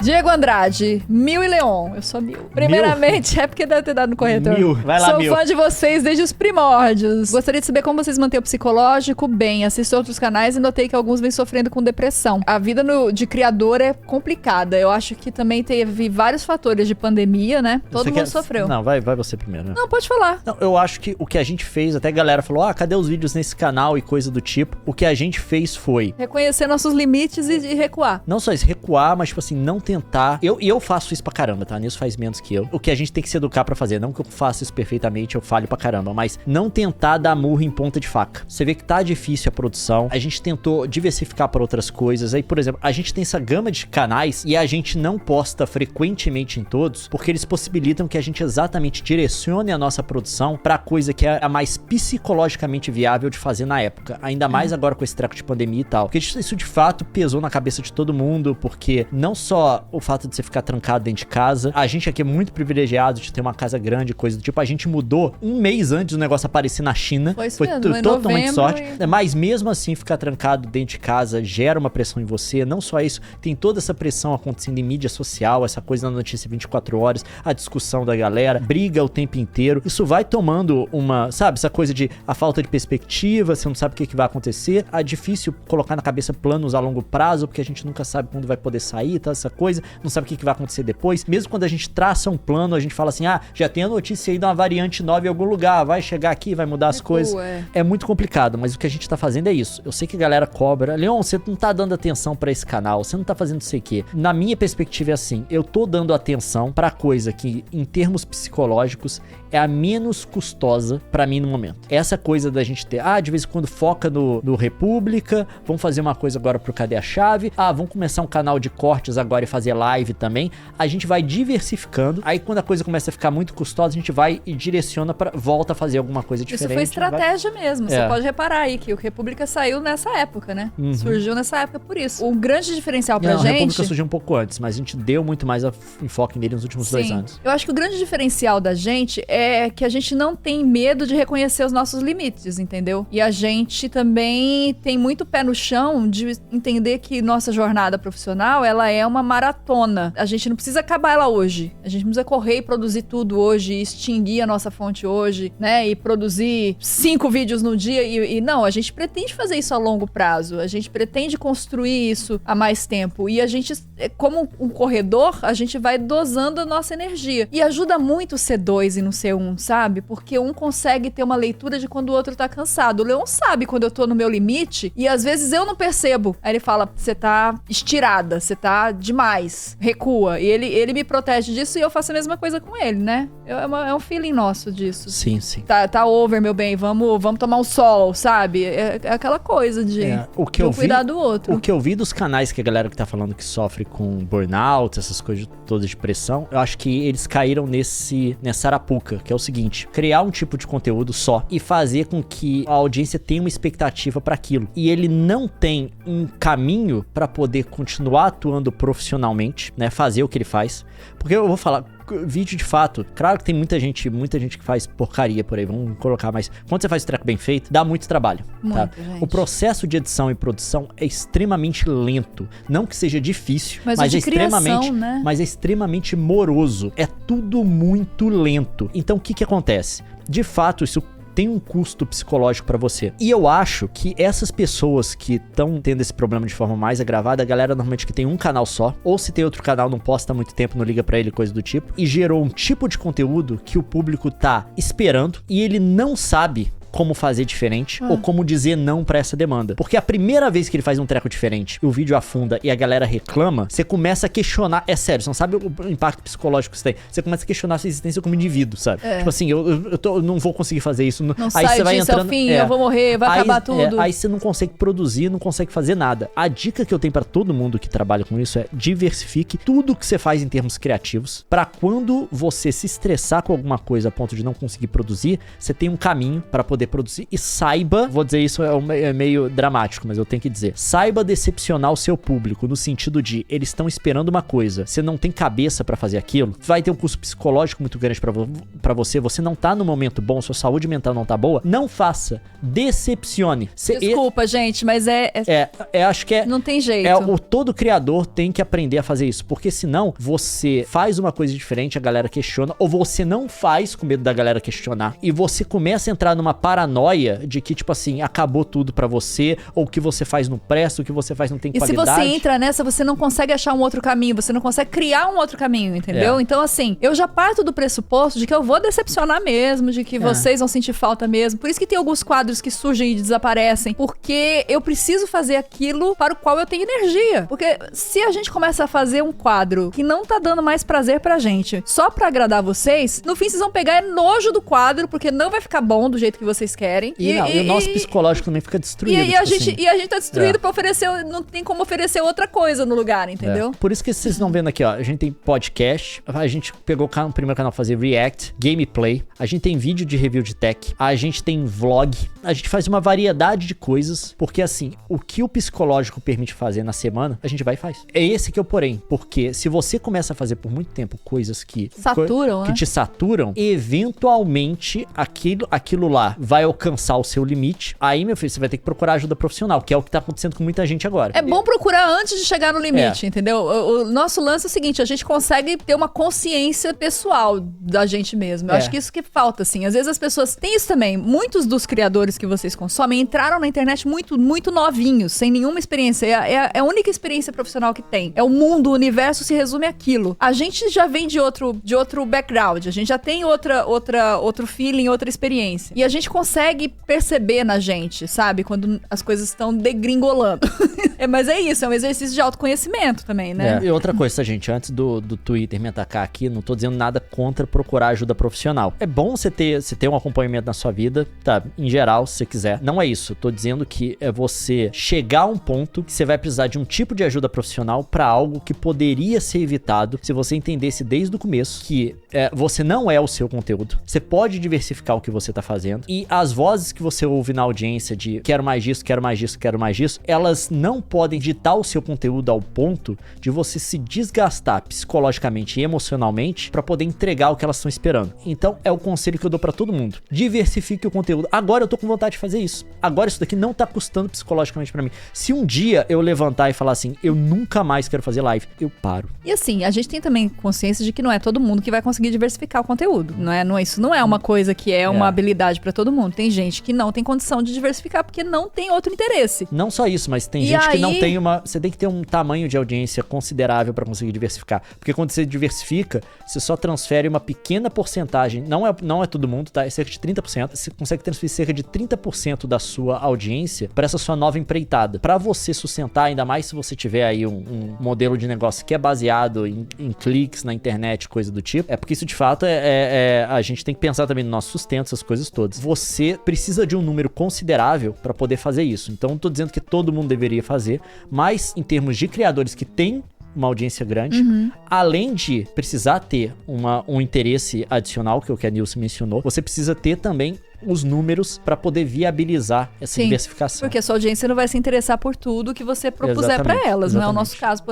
Diego Andrade, Mil e Leon. Eu sou Mil. Primeiramente, é porque deve ter dado no corretor. Mil. Vai lá, Sou Mil. fã de vocês desde os primórdios. Gostaria de saber como vocês mantêm o psicológico bem. Assisto outros canais e notei que alguns vêm sofrendo com depressão. A vida de criador é complicada. Eu acho que também teve vários fatores de pandemia, né? Todo mundo sofreu. Não, vai você primeiro. Né? Não, pode falar. Não, eu acho que o que a gente fez, até a galera falou, cadê os vídeos nesse canal e coisa do tipo. O que a gente fez foi... reconhecer nossos limites e recuar. Não só isso, recuar, mas tipo assim, não tentar... Eu faço isso pra caramba, tá? Nisso faz menos que eu. O que a gente tem que se educar pra fazer. Não que eu faça isso perfeitamente, eu falho pra caramba. Mas não tentar dar murro em ponta de faca. Você vê que tá difícil a produção. A gente tentou diversificar pra outras coisas. Aí, por exemplo, a gente tem essa gama de canais e a gente não posta frequentemente em todos, porque eles possibilitam que a gente exatamente direcione a nossa produção pra coisa que é a mais psicologicamente viável de fazer na época. Ainda mais agora com esse treco de pandemia e tal. Porque isso de fato pesou na cabeça de todo mundo, porque não só o fato de você ficar trancado dentro de casa, a gente aqui é muito privilegiado de ter uma casa grande, coisa do tipo, a gente mudou um mês antes do negócio aparecer na China. Foi totalmente sorte. Mas mesmo assim, ficar trancado dentro de casa gera uma pressão em você. Não só isso, tem toda essa pressão acontecendo em mídia social, essa coisa na notícia 24 horas, a discussão da galera, briga o tempo inteiro. Isso vai tomando uma, sabe, essa coisa de a falta de perspectiva, você não sabe o que vai acontecer. É difícil colocar na cabeça planos a longo prazo, porque a gente nunca sabe quando vai poder sair, tá, essa coisa, não sabe o que vai acontecer depois. Mesmo quando a gente traça um plano, a gente fala assim, já tem a notícia aí de uma variante nova em algum lugar, vai chegar aqui, vai mudar as coisas. É muito complicado, mas o que a gente tá fazendo é isso. Eu sei que a galera cobra, Leon, você não tá dando atenção pra esse canal, você não tá fazendo sei o quê. Na minha perspectiva é assim, eu tô dando atenção pra coisa que, em termos psicológicos, é a menos custosa pra mim no momento. Essa coisa da gente ter, de vez em quando foca no República, vamos fazer uma coisa agora pro Cadê a Chave, vamos começar um canal de cortes agora e fazer live também. A gente vai diversificando, aí quando a coisa começa a ficar muito custosa, a gente vai e direciona volta a fazer alguma coisa diferente. Isso foi estratégia mesmo, você pode reparar aí que o República saiu nessa época, né? Surgiu nessa época por isso. O grande diferencial pra gente... a República surgiu um pouco antes, mas a gente deu muito mais enfoque nele nos últimos 2 anos. Eu acho que o grande diferencial da gente é que a gente não tem medo de reconhecer os nossos limites, entendeu? E a gente também tem muito pé no chão de entender que nossa jornada profissional, ela é uma maratona. A gente não precisa acabar ela hoje. A gente não precisa correr e produzir tudo hoje, e extinguir a nossa fonte hoje, né? E produzir 5 vídeos no dia. E não, a gente pretende fazer isso a longo prazo. A gente pretende construir isso há mais tempo. E a gente, como um corredor, a gente vai dosando a nossa energia. E ajuda muito ser 2 e não ser 1, sabe? Porque um consegue ter uma leitura de quando o outro tá cansado. O Leon sabe quando eu tô no meu limite e às vezes eu não percebo. Aí ele fala, você tá estirada, você tá demais, recua. E ele me protege disso e eu faço a mesma coisa com ele, né? É um feeling nosso disso. Sim. Tá over, meu bem, vamos tomar um sol, sabe? É aquela coisa de cuidar do outro. O que eu vi dos canais que a galera que tá falando que sofre com burnout, essas coisas todas de pressão, eu acho que eles caíram nessa arapuca, que é o seguinte, criar um tipo de conteúdo só e fazer com que a audiência tenha uma expectativa pra aquilo. E ele não tem um caminho pra poder continuar atuando profissionalmente, né? Fazer o que ele faz. Porque eu vou falar, vídeo de fato, claro que tem muita gente que faz porcaria por aí, vamos colocar, mas quando você faz o treco bem feito, dá muito trabalho, tá? O processo de edição e produção é extremamente lento, não que seja difícil, mas é extremamente, né? Mas é extremamente moroso, é tudo muito lento. Então o que acontece? De fato, isso tem um custo psicológico pra você. E eu acho que essas pessoas que estão tendo esse problema de forma mais agravada, a galera normalmente que tem um canal só, ou se tem outro canal, não posta há muito tempo, não liga pra ele, coisa do tipo, e gerou um tipo de conteúdo que o público tá esperando e ele não sabe como fazer diferente ou como dizer não pra essa demanda. Porque a primeira vez que ele faz um treco diferente e o vídeo afunda e a galera reclama, você começa a questionar, é sério, você não sabe o impacto psicológico que isso tem. Você começa a questionar a sua existência como indivíduo, sabe? Tipo assim, eu não vou conseguir fazer isso. Não aí você vai entrando, ao fim, eu vou morrer, vai acabar tudo. Aí você não consegue produzir, não consegue fazer nada. A dica que eu tenho pra todo mundo que trabalha com isso é diversifique tudo que você faz em termos criativos, pra quando você se estressar com alguma coisa a ponto de não conseguir produzir, você tem um caminho pra poder poder produzir. E saiba, vou dizer isso, é meio dramático, mas eu tenho que dizer, saiba decepcionar o seu público, no sentido de, eles estão esperando uma coisa, você não tem cabeça pra fazer aquilo, vai ter um custo psicológico muito grande pra você não tá no momento bom, sua saúde mental não tá boa, não faça, decepcione. Desculpa, gente, mas acho que não tem jeito. Todo criador tem que aprender a fazer isso, porque senão você faz uma coisa diferente, a galera questiona, ou você não faz com medo da galera questionar, e você começa a entrar numa paranoia de que, tipo assim, acabou tudo pra você, ou o que você faz não presta, o que você faz não tem qualidade. E se você entra nessa, você não consegue achar um outro caminho, você não consegue criar um outro caminho, entendeu? Então, assim, eu já parto do pressuposto de que eu vou decepcionar mesmo, de que vocês vão sentir falta mesmo. Por isso que tem alguns quadros que surgem e desaparecem, porque eu preciso fazer aquilo para o qual eu tenho energia. Porque se a gente começa a fazer um quadro que não tá dando mais prazer pra gente, só pra agradar vocês, no fim vocês vão pegar nojo do quadro, porque não vai ficar bom do jeito que vocês querem. E o nosso psicológico também fica destruído. E a gente tá destruído pra oferecer, não tem como oferecer outra coisa no lugar, entendeu? Por isso que vocês estão vendo aqui, ó, a gente tem podcast, a gente pegou o primeiro canal pra fazer react, gameplay, a gente tem vídeo de review de tech, a gente tem vlog, a gente faz uma variedade de coisas, porque assim, o que o psicológico permite fazer na semana, a gente vai e faz. É esse que é o porém, porque se você começa a fazer por muito tempo coisas que te saturam, eventualmente aquilo lá vai alcançar o seu limite, aí, meu filho, você vai ter que procurar ajuda profissional, que é o que tá acontecendo com muita gente agora. É bom procurar antes de chegar no limite, entendeu? O nosso lance é o seguinte, a gente consegue ter uma consciência pessoal da gente mesmo. Eu acho que isso que falta, assim. Às vezes as pessoas... Tem isso também. Muitos dos criadores que vocês consomem entraram na internet muito, muito novinhos, sem nenhuma experiência. É a única experiência profissional que tem. É o mundo, o universo se resume àquilo. A gente já vem de outro background. A gente já tem outro feeling, outra experiência. E a gente consegue perceber na gente, sabe? Quando as coisas estão degringolando. Mas é isso, é um exercício de autoconhecimento também, né? E outra coisa, gente, antes do Twitter me atacar aqui, não tô dizendo nada contra procurar ajuda profissional. É bom você ter um acompanhamento na sua vida, tá? Em geral, se você quiser. Não é isso. Eu tô dizendo que é você chegar a um ponto que você vai precisar de um tipo de ajuda profissional pra algo que poderia ser evitado se você entendesse desde o começo que você não é o seu conteúdo. Você pode diversificar o que você tá fazendo. E as vozes que você ouve na audiência de quero mais disso, quero mais disso, quero mais disso, elas não podem ditar o seu conteúdo ao ponto de você se desgastar psicologicamente e emocionalmente pra poder entregar o que elas estão esperando. Então, é o conselho que eu dou pra todo mundo. Diversifique o conteúdo. Agora eu tô com vontade de fazer isso. Agora isso daqui não tá custando psicologicamente pra mim. Se um dia eu levantar e falar assim, eu nunca mais quero fazer live, eu paro. E assim, a gente tem também consciência de que não é todo mundo que vai conseguir diversificar o conteúdo. Isso não é uma coisa que é uma habilidade pra todo mundo. Tem gente que não tem condição de diversificar porque não tem outro interesse. Não só isso, mas tem gente que não tem você tem que ter um tamanho de audiência considerável pra conseguir diversificar. Porque quando você diversifica, você só transfere uma pequena porcentagem. Não é todo mundo, tá? É cerca de 30%. Você consegue transferir cerca de 30% da sua audiência pra essa sua nova empreitada. Pra você sustentar, ainda mais se você tiver aí um modelo de negócio que é baseado em cliques na internet, coisa do tipo. É porque isso de fato a gente tem que pensar também no nosso sustento, essas coisas todas. Você precisa de um número considerável pra poder fazer isso. Então não tô dizendo que todo mundo deveria fazer, mas em termos de criadores que têm uma audiência grande, além de precisar ter um interesse adicional, que é o que a Nilce mencionou, você precisa ter também os números para poder viabilizar essa diversificação. Porque a sua audiência não vai se interessar por tudo que você propuser para elas, não é o nosso caso,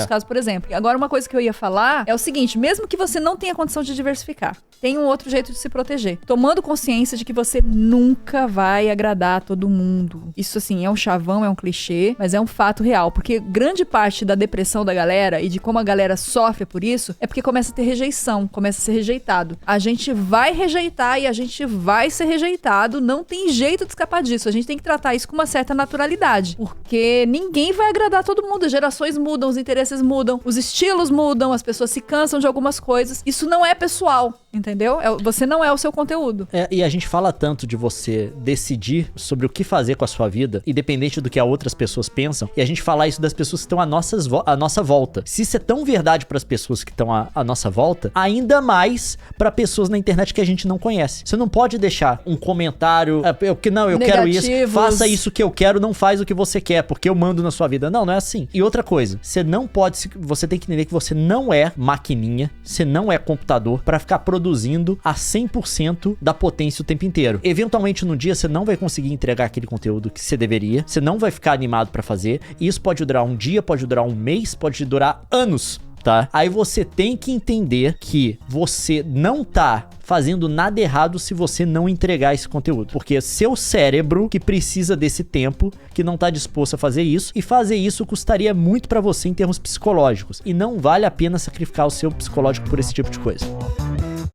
caso, por exemplo. Agora, uma coisa que eu ia falar é o seguinte, mesmo que você não tenha condição de diversificar, tem um outro jeito de se proteger. Tomando consciência de que você nunca vai agradar todo mundo. Isso, assim, é um chavão, é um clichê, mas é um fato real, porque grande parte da depressão da galera e de como a galera sofre por isso é porque começa a ter rejeição, começa a ser rejeitado. A gente vai rejeitar e a gente vai ser rejeitado, não tem jeito de escapar disso. A gente tem que tratar isso com uma certa naturalidade, porque ninguém vai agradar todo mundo. As gerações mudam, os interesses mudam, os estilos mudam, as pessoas se cansam de algumas coisas. Isso não é pessoal, entendeu? Você não é o seu conteúdo. E a gente fala tanto de você decidir sobre o que fazer com a sua vida, independente do que as outras pessoas pensam, e a gente fala isso das pessoas que estão à nossa volta. Se isso é tão verdade para as pessoas que estão à nossa volta, ainda mais para pessoas na internet que a gente não conhece. Você não pode deixar um comentário, eu quero isso, Negativos. faça isso que eu quero, não faz o que você quer, porque eu mando na sua vida. Não é assim. E outra coisa, você tem que entender que você não é maquininha, você não é computador pra ficar produzindo a 100% da potência o tempo inteiro. Eventualmente, no dia, você não vai conseguir entregar aquele conteúdo que você deveria, você não vai ficar animado pra fazer, e isso pode durar um dia, pode durar um mês, pode durar anos, tá? Aí você tem que entender que você não tá fazendo nada errado se você não entregar esse conteúdo. Porque é seu cérebro que precisa desse tempo, que não tá disposto a fazer isso, e fazer isso custaria muito pra você em termos psicológicos. E não vale a pena sacrificar o seu psicológico por esse tipo de coisa.